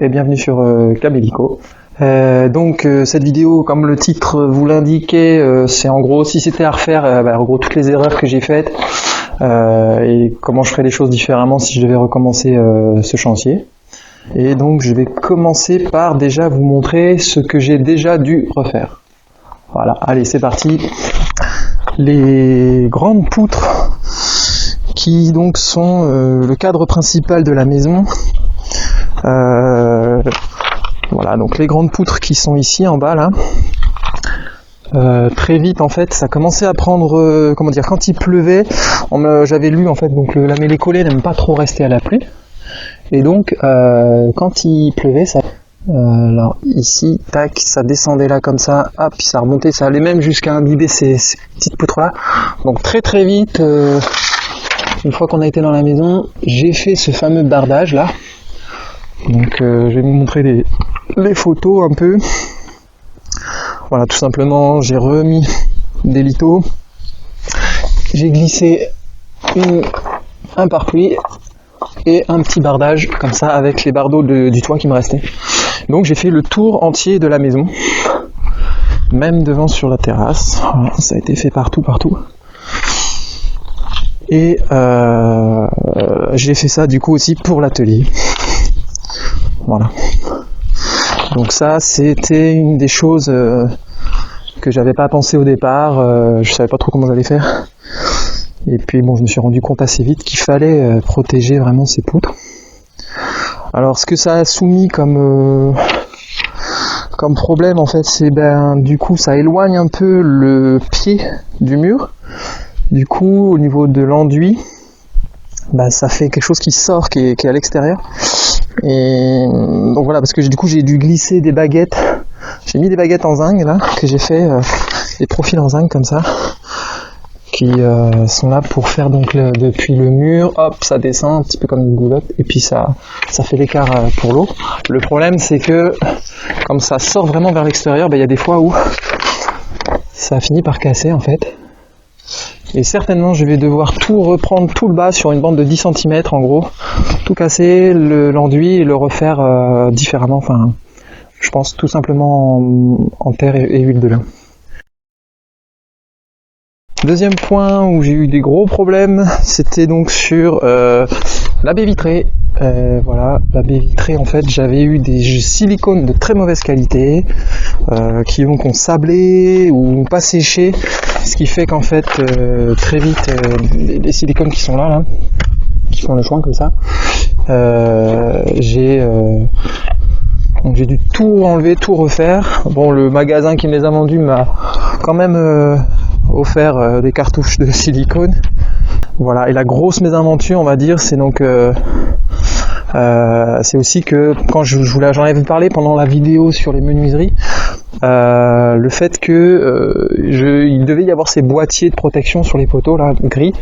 et bienvenue sur Cabellico. Cette vidéo, comme le titre vous l'indiquait, c'est en gros si c'était à refaire, en gros toutes les erreurs que j'ai faites et comment je ferais les choses différemment si je devais recommencer ce chantier. Et donc je vais commencer par déjà vous montrer ce que j'ai déjà dû refaire. Voilà, allez c'est parti. Les grandes poutres qui donc sont le cadre principal de la maison. Voilà, donc les grandes poutres qui sont ici en bas là. Très vite en fait, ça commençait à prendre, quand il pleuvait, j'avais lu en fait, donc la mêlée collée n'aime pas trop rester à la pluie. Et donc quand il pleuvait, ça alors ici, tac, ça descendait là comme ça, hop, puis ça remontait, ça allait même jusqu'à imbiber ces petites poutres là. Donc très très vite, une fois qu'on a été dans la maison, j'ai fait ce fameux bardage là. Donc je vais vous montrer les photos un peu. Voilà, tout simplement, j'ai remis des lithos, j'ai glissé un pare-pluie et un petit bardage comme ça avec les bardeaux du toit qui me restaient. Donc j'ai fait le tour entier de la maison, même devant sur la terrasse. Voilà, ça a été fait partout. Et j'ai fait ça du coup aussi pour l'atelier. Voilà. Donc ça, c'était une des choses que j'avais pas pensé au départ. Je savais pas trop comment j'allais faire. Et puis bon, je me suis rendu compte assez vite qu'il fallait protéger vraiment ces poutres. Alors ce que ça a soumis comme problème en fait, c'est du coup ça éloigne un peu le pied du mur. Du coup au niveau de l'enduit, ça fait quelque chose qui sort, qui est à l'extérieur. Et donc voilà, parce que du coup j'ai dû glisser des baguettes. J'ai mis des baguettes en zinc là, que j'ai fait des profils en zinc comme ça, qui sont là pour faire donc depuis le mur, hop, ça descend un petit peu comme une goulotte, et puis ça fait l'écart pour l'eau. Le problème c'est que comme ça sort vraiment vers l'extérieur, il y a des fois où ça finit par casser en fait. Et certainement je vais devoir tout reprendre tout le bas sur une bande de 10 cm en gros, tout casser, l'enduit et le refaire différemment, enfin je pense tout simplement en terre et huile de lin. Deuxième point où j'ai eu des gros problèmes, c'était donc sur la baie vitrée. Voilà, la baie vitrée en fait, j'avais eu des silicones de très mauvaise qualité qui ont sablé ou pas séché, ce qui fait qu'en fait très vite les silicones qui sont là, qui font le joint comme ça, j'ai dû tout enlever, tout refaire. Bon, le magasin qui me les a vendus m'a quand même offert des cartouches de silicone. Voilà, et la grosse mésaventure on va dire, c'est donc c'est aussi que quand j'en avais parlé pendant la vidéo sur les menuiseries, le fait que il devait y avoir ces boîtiers de protection sur les poteaux là, gris.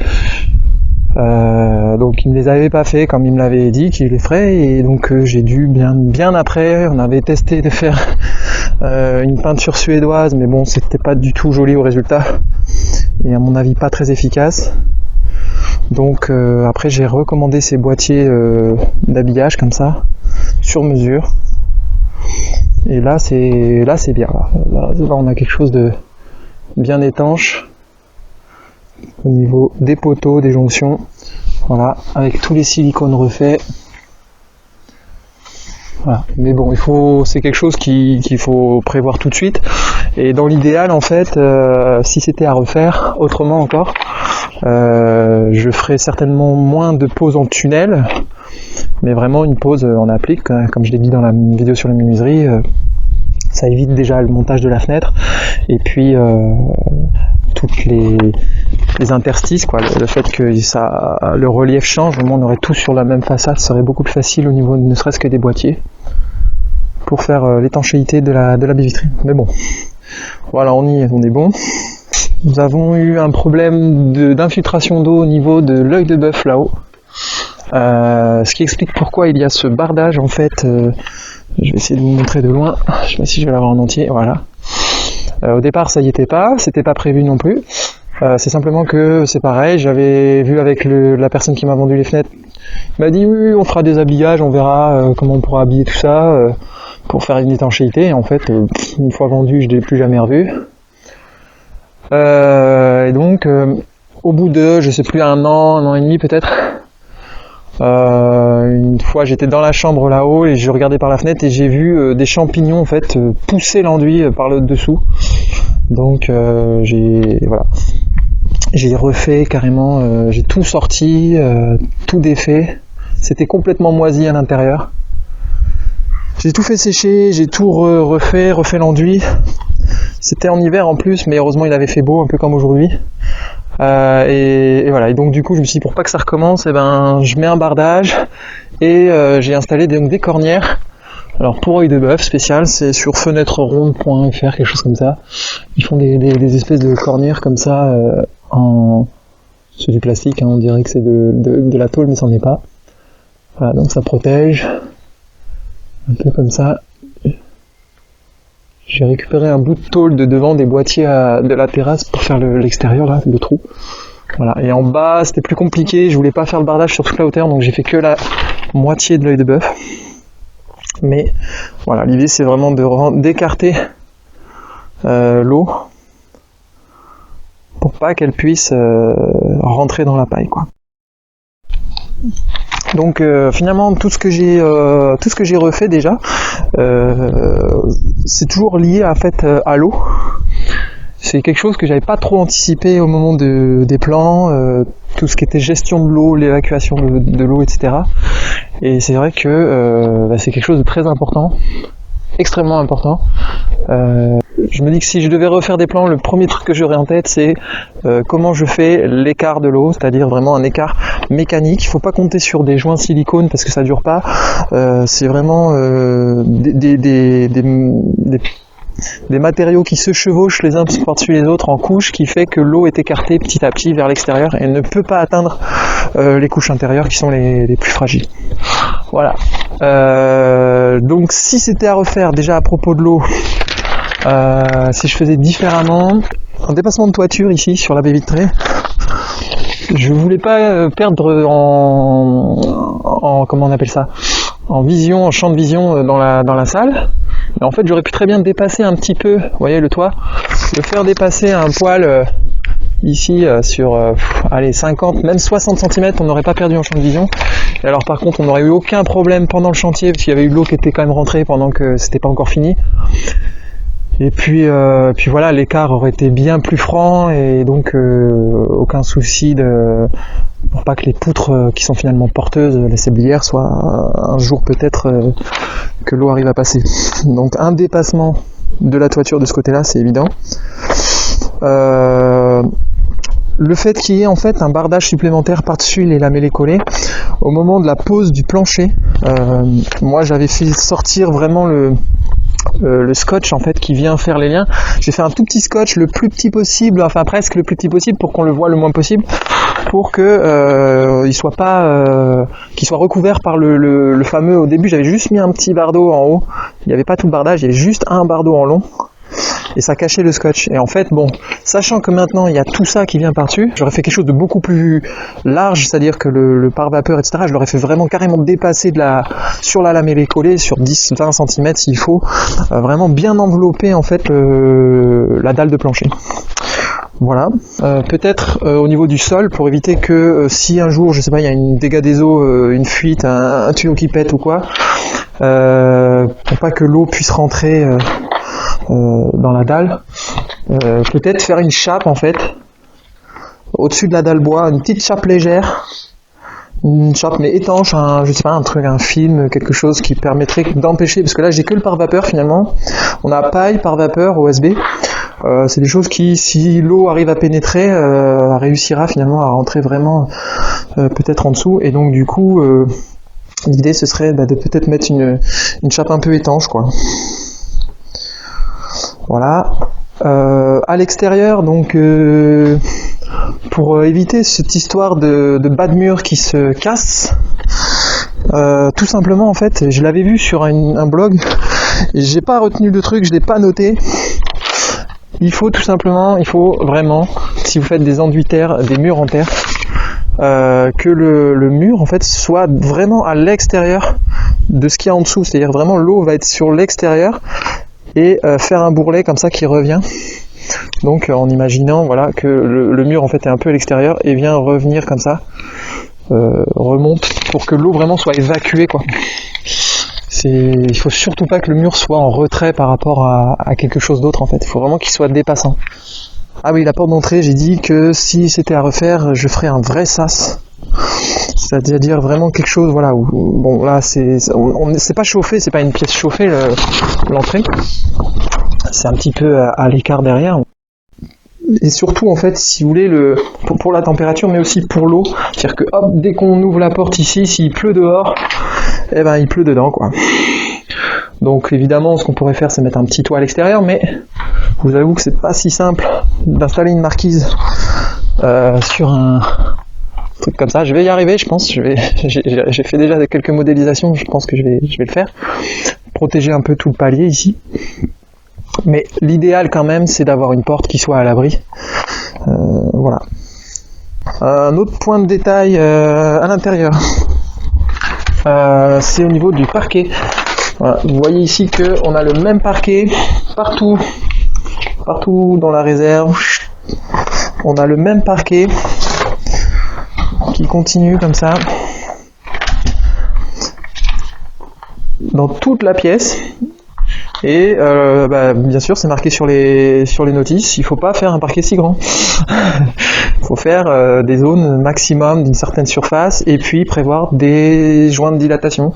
Donc il ne les avait pas fait comme il me l'avait dit qu'il les ferait, et donc j'ai dû bien après, on avait testé de faire une peinture suédoise, mais bon c'était pas du tout joli au résultat et à mon avis pas très efficace. Donc après j'ai recommandé ces boîtiers d'habillage comme ça sur mesure, et là c'est bien, là on a quelque chose de bien étanche au niveau des poteaux, des jonctions, voilà, avec tous les silicones refaits. Voilà. Mais bon, c'est quelque chose qu'il faut prévoir tout de suite. Et dans l'idéal, en fait, si c'était à refaire autrement encore, je ferais certainement moins de poses en tunnel, mais vraiment une pose en applique, comme je l'ai dit dans la vidéo sur les menuiseries. Ça évite déjà le montage de la fenêtre, et puis toutes les interstices, quoi. Le fait que le relief change, au moins on aurait tout sur la même façade, ce serait beaucoup plus facile au niveau ne serait-ce que des boîtiers pour faire l'étanchéité de la baie vitrée. Mais bon, voilà, on est bon. Nous avons eu un problème d'infiltration d'eau au niveau de l'œil de bœuf là-haut, ce qui explique pourquoi il y a ce bardage en fait. Je vais essayer de vous montrer de loin, je sais pas si je vais l'avoir en entier, voilà. Au départ ça y était pas, c'était pas prévu non plus. C'est simplement que c'est pareil, j'avais vu avec la personne qui m'a vendu les fenêtres Il m'a dit oui, on fera des habillages, on verra comment on pourra habiller tout ça pour faire une étanchéité. Et en fait, une fois vendu, je ne l'ai plus jamais revu. Et donc, au bout de, je sais plus, un an et demi peut-être, une fois j'étais dans la chambre là-haut et je regardais par la fenêtre et j'ai vu des champignons en fait pousser l'enduit par le dessous. Donc j'ai refait carrément, j'ai tout sorti, tout défait. C'était complètement moisi à l'intérieur. J'ai tout fait sécher, j'ai tout refait l'enduit. C'était en hiver en plus, mais heureusement il avait fait beau, un peu comme aujourd'hui. Et voilà. Et donc du coup, je me suis dit pour pas que ça recommence, je mets un bardage et j'ai installé des cornières. Alors pour œil de bœuf spécial, c'est sur fenêtreronde.fr, quelque chose comme ça. Ils font des espèces de cornières comme ça c'est du plastique, hein, on dirait que c'est de la tôle, mais ça n'en est pas. Voilà, donc ça protège. Un peu comme ça. J'ai récupéré un bout de tôle de devant des boîtiers de la terrasse pour faire l'extérieur, là, le trou. Voilà. Et en bas, c'était plus compliqué, je voulais pas faire le bardage sur toute la hauteur, donc j'ai fait que la moitié de l'œil de bœuf. Mais voilà, l'idée c'est vraiment d'écarter l'eau pour pas qu'elle puisse rentrer dans la paille, quoi. Donc finalement tout ce que j'ai refait déjà, c'est toujours lié à l'eau. C'est quelque chose que j'avais pas trop anticipé au moment des plans, tout ce qui était gestion de l'eau, l'évacuation de l'eau, etc. Et c'est vrai que c'est quelque chose de très important, extrêmement important. Je me dis que si je devais refaire des plans, le premier truc que j'aurais en tête, c'est comment je fais l'écart de l'eau, c'est-à-dire vraiment un écart mécanique. Il faut pas compter sur des joints silicone parce que ça dure pas. C'est vraiment des matériaux qui se chevauchent les uns par-dessus les autres en couches, qui fait que l'eau est écartée petit à petit vers l'extérieur et ne peut pas atteindre les couches intérieures qui sont les plus fragiles. Voilà. Donc si c'était à refaire, déjà à propos de l'eau, si je faisais différemment, en dépassement de toiture ici sur la baie vitrée, je voulais pas perdre en comment on appelle ça, en vision, en champ de vision dans la salle. Mais en fait j'aurais pu très bien dépasser un petit peu, vous voyez le toit, le faire dépasser un poil ici sur 50, même 60 cm, on n'aurait pas perdu en champ de vision. Et alors par contre on n'aurait eu aucun problème pendant le chantier parce qu'il y avait eu de l'eau qui était quand même rentrée pendant que c'était pas encore fini. Et puis voilà, l'écart aurait été bien plus franc et donc aucun souci pour pas que les poutres qui sont finalement porteuses, les sablières, soient un jour peut-être que l'eau arrive à passer. Donc un dépassement de la toiture de ce côté-là, c'est évident. Le fait qu'il y ait en fait un bardage supplémentaire par-dessus les lamellés collés, au moment de la pose du plancher, moi j'avais fait sortir vraiment le scotch en fait qui vient faire les liens. J'ai fait un tout petit scotch, le plus petit possible, enfin presque le plus petit possible pour qu'on le voit le moins possible, pour que il soit pas qu'il soit recouvert par le fameux. Au début j'avais juste mis un petit bardeau en haut, il n'y avait pas tout le bardage, il y avait juste un bardeau en long et ça cachait le scotch. Et en fait bon, sachant que maintenant il y a tout ça qui vient par-dessus, j'aurais fait quelque chose de beaucoup plus large, c'est-à-dire que le pare-vapeur, etc., je l'aurais fait vraiment carrément dépasser sur la lamellée collée sur 10-20 cm s'il faut, vraiment bien envelopper en fait la dalle de plancher. Voilà. Peut-être au niveau du sol, pour éviter que si un jour, je sais pas, il y a une dégât des eaux, une fuite, un tuyau qui pète ou quoi, pour pas que l'eau puisse rentrer dans la dalle, peut-être faire une chape en fait au-dessus de la dalle bois, une petite chape légère, une chape mais étanche, je sais pas, un film, quelque chose qui permettrait d'empêcher, parce que là j'ai que le pare-vapeur finalement, on a paille, pare-vapeur, OSB, c'est des choses qui, si l'eau arrive à pénétrer, réussira finalement à rentrer vraiment peut-être en dessous, et donc du coup l'idée ce serait de peut-être mettre une chape un peu étanche, quoi. Voilà. À l'extérieur, donc pour éviter cette histoire de bas de mur qui se casse, tout simplement en fait, je l'avais vu sur un blog, et j'ai pas retenu le truc, je l'ai pas noté. Il faut vraiment, si vous faites des enduits terre, des murs en terre, que le mur en fait soit vraiment à l'extérieur de ce qu'il y a en dessous, c'est-à-dire vraiment l'eau va être sur l'extérieur et faire un bourrelet comme ça qui revient. Donc en imaginant voilà que le mur en fait est un peu à l'extérieur et vient revenir comme ça, remonte pour que l'eau vraiment soit évacuée quoi. Il faut surtout pas que le mur soit en retrait par rapport à quelque chose d'autre en fait. Il faut vraiment qu'il soit dépassant. Ah oui, la porte d'entrée, j'ai dit que si c'était à refaire, je ferais un vrai sas. C'est-à-dire vraiment quelque chose, voilà, où, bon là c'est pas chauffé, c'est pas une pièce chauffée l'entrée. C'est un petit peu à l'écart derrière. Et surtout en fait, si vous voulez, pour la température, mais aussi pour l'eau, c'est-à-dire que hop, dès qu'on ouvre la porte ici, s'il pleut dehors, eh ben il pleut dedans quoi. Donc évidemment, ce qu'on pourrait faire, c'est mettre un petit toit à l'extérieur, mais je vous avoue que c'est pas si simple d'installer une marquise sur un truc comme ça. Je vais y arriver, je pense. J'ai fait déjà quelques modélisations, je pense que je vais le faire. Protéger un peu tout le palier ici. Mais l'idéal quand même, c'est d'avoir une porte qui soit à l'abri. Voilà. Un autre point de détail à l'intérieur, c'est au niveau du parquet. Voilà. Vous voyez ici qu'on a le même parquet partout dans la réserve. On a le même parquet qui continue comme ça dans toute la pièce. Et bien sûr, c'est marqué sur les notices, il ne faut pas faire un parquet si grand. Il faut faire des zones maximum d'une certaine surface et puis prévoir des joints de dilatation.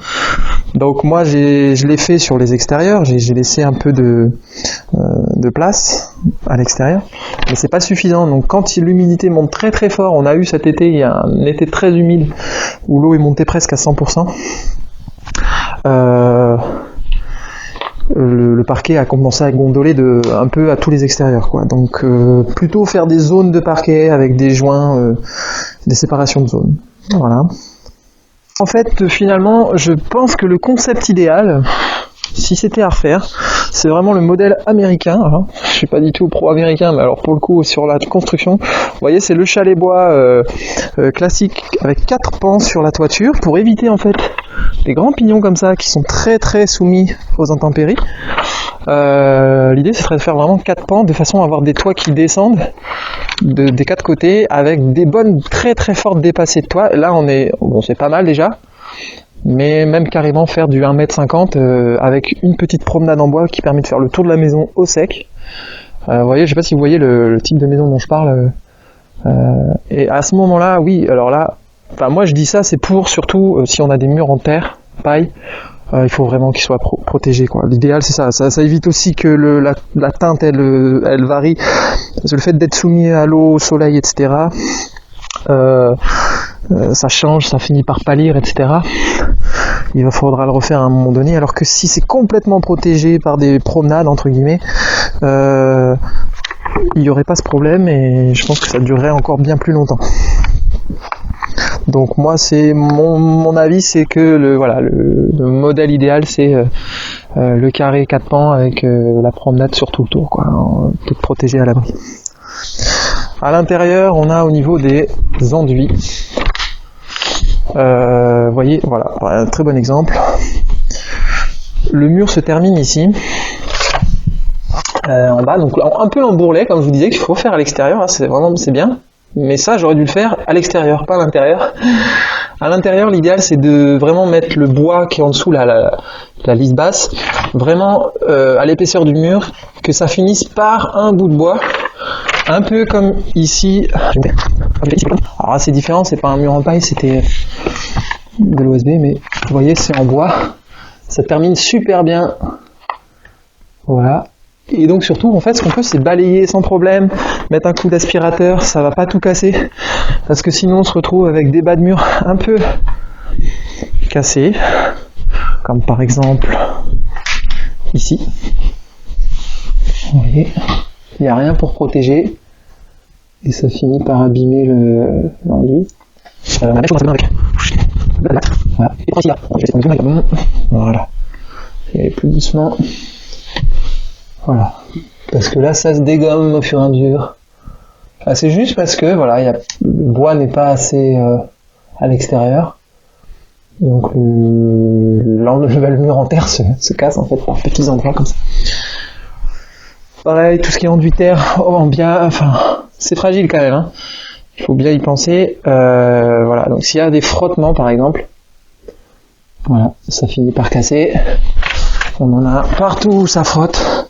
Donc moi, je l'ai fait sur les extérieurs, j'ai laissé un peu de place à l'extérieur, mais c'est pas suffisant. Donc quand l'humidité monte très très fort, on a eu cet été, il y a un été très humide où l'eau est montée presque à 100%. Le parquet a commencé à gondoler un peu à tous les extérieurs quoi. Donc plutôt faire des zones de parquet avec des joints, des séparations de zones. Voilà. En fait, finalement, je pense que le concept idéal, si c'était à refaire, c'est vraiment le modèle américain. Hein. Je suis pas du tout pro-américain, mais alors pour le coup, sur la construction, vous voyez, c'est le chalet bois classique avec 4 pans sur la toiture pour éviter en fait des grands pignons comme ça qui sont très très soumis aux intempéries. L'idée, ce serait de faire vraiment 4 pans de façon à avoir des toits qui descendent des 4 côtés avec des bonnes très très fortes dépassées de toit. Là, c'est pas mal déjà. Mais même carrément faire du 1m50 avec une petite promenade en bois qui permet de faire le tour de la maison au sec. Vous voyez, je sais pas si vous voyez le type de maison dont je parle. Et à ce moment-là, oui, alors là, moi je dis ça, c'est pour surtout si on a des murs en terre, paille, il faut vraiment qu'ils soient protégés quoi. L'idéal c'est ça évite aussi que la teinte elle varie, parce que le fait d'être soumis à l'eau, au soleil, etc. Ça change, ça finit par pâlir, etc. Il faudra le refaire à un moment donné, alors que si c'est complètement protégé par des promenades, entre guillemets, il n'y aurait pas ce problème et je pense que ça durerait encore bien plus longtemps. Donc moi, c'est mon avis, c'est que le modèle idéal, c'est le carré 4 pans avec la promenade sur tout le tour, quoi, tout protégé à l'abri. À l'intérieur, on a au niveau des enduits. Vous voyez, voilà, un très bon exemple. Le mur se termine ici, en bas, donc un peu en bourrelet, comme je vous disais, qu'il faut faire à l'extérieur. Hein, c'est bien. Mais ça, j'aurais dû le faire à l'extérieur, pas à l'intérieur. À l'intérieur, l'idéal, c'est de vraiment mettre le bois qui est en dessous, la lisse basse, vraiment à l'épaisseur du mur, que ça finisse par un bout de bois. Un peu comme ici. Alors là, c'est différent, c'est pas un mur en paille, c'était de l'OSB, mais vous voyez, c'est en bois. Ça termine super bien. Voilà. Et donc surtout, en fait, ce qu'on peut, c'est balayer sans problème, mettre un coup d'aspirateur, ça va pas tout casser, parce que sinon on se retrouve avec des bas de mur un peu cassés, comme par exemple ici. Vous voyez, il n'y a rien pour protéger, et ça finit par abîmer l'enduit. La même chose dans avec. Voilà. Et ici là, voilà. Et plus doucement. Voilà, parce que là ça se dégomme au fur et à mesure. C'est juste parce que voilà, le bois n'est pas assez à l'extérieur. Donc le mur en terre se casse en fait par petits endroits comme ça. Pareil, tout ce qui est enduit terre, c'est fragile quand même. Hein. Il faut bien y penser. Voilà, donc s'il y a des frottements par exemple, voilà, ça finit par casser. On en a partout où ça frotte.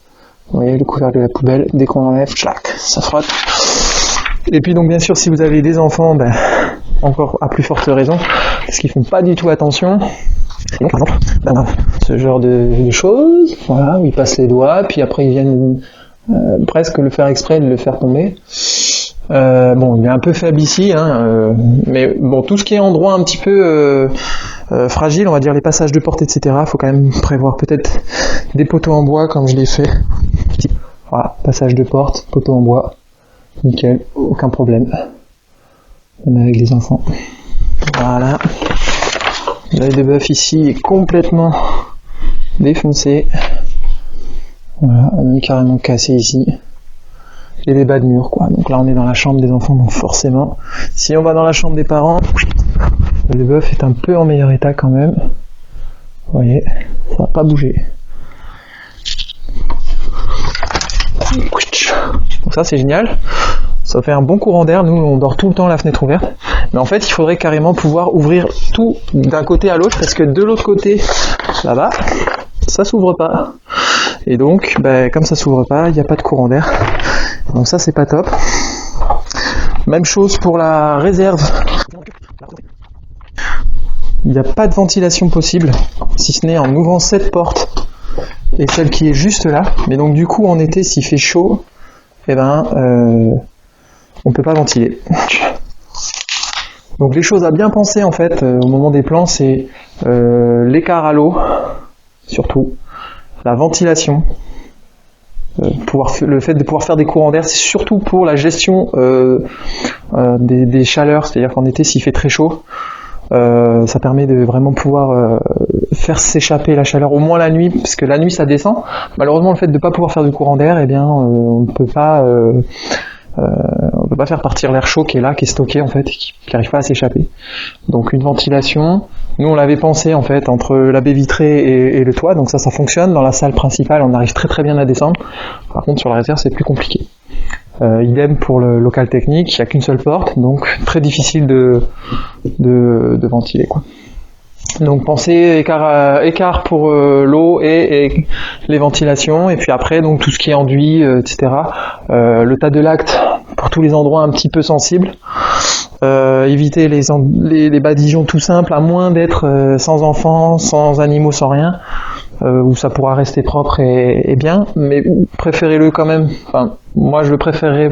Vous voyez le couvercle de la poubelle, dès qu'on enlève, ça frotte. Et puis donc bien sûr si vous avez des enfants, encore à plus forte raison, parce qu'ils font pas du tout attention. Et donc par exemple, ce genre de choses, voilà, où ils passent les doigts, puis après ils viennent presque le faire exprès de le faire tomber. Bon, il est un peu faible ici, hein, mais bon, tout ce qui est endroit un petit peu fragile, on va dire les passages de porte, etc. Faut quand même prévoir peut-être des poteaux en bois comme je l'ai fait. Voilà, passage de porte, poteau en bois. Nickel, aucun problème. Même avec les enfants. Voilà. L'œil de bœuf ici est complètement défoncé. Voilà, même carrément cassé ici. Et les bas de mur, quoi. Donc là, on est dans la chambre des enfants, donc forcément, si on va dans la chambre des parents, le bœuf est un peu en meilleur état quand même. Vous voyez, ça va pas bouger. Donc ça c'est génial, ça fait un bon courant d'air. Nous on dort tout le temps la fenêtre ouverte, mais en fait il faudrait carrément pouvoir ouvrir tout d'un côté à l'autre, parce que de l'autre côté là-bas ça s'ouvre pas, et donc comme ça s'ouvre pas, il n'y a pas de courant d'air, donc ça c'est pas top. Même chose pour la réserve, il n'y a pas de ventilation possible si ce n'est en ouvrant cette porte et celle qui est juste là, mais donc du coup en été s'il fait chaud, on peut pas ventiler. Donc les choses à bien penser en fait au moment des plans, c'est l'écart à l'eau, surtout la ventilation, le fait de pouvoir faire des courants d'air, c'est surtout pour la gestion des chaleurs, c'est-à-dire qu'en été s'il fait très chaud, ça permet de vraiment pouvoir faire s'échapper la chaleur, au moins la nuit, parce que la nuit ça descend. Malheureusement le fait de ne pas pouvoir faire du courant d'air, on ne peut pas faire partir l'air chaud qui est là, qui est stocké en fait, qui n'arrive pas à s'échapper. Donc une ventilation, nous on l'avait pensé en fait entre la baie vitrée et le toit, donc ça fonctionne. Dans la salle principale on arrive très très bien à descendre, par contre sur la réserve c'est plus compliqué. Idem pour le local technique, il n'y a qu'une seule porte, donc très difficile de ventiler, quoi. Donc pensez écart pour l'eau et les ventilations, et puis après donc tout ce qui est enduit, etc. Le tas de lacte pour tous les endroits un petit peu sensibles. Éviter les badigeons tout simples, à moins d'être sans enfants, sans animaux, sans rien, où ça pourra rester propre et bien, mais préférez-le quand même. Enfin, moi je le préférerais,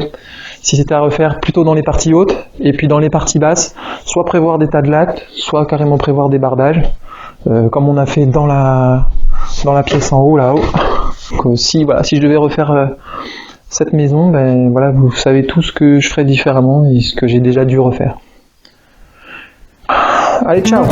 si c'était à refaire, plutôt dans les parties hautes, et puis dans les parties basses, soit prévoir des tas de lacte, soit carrément prévoir des bardages, comme on a fait dans la pièce en haut, là-haut. Donc, si je devais refaire cette maison, voilà, vous savez tout ce que je ferais différemment et ce que j'ai déjà dû refaire. Allez, ciao!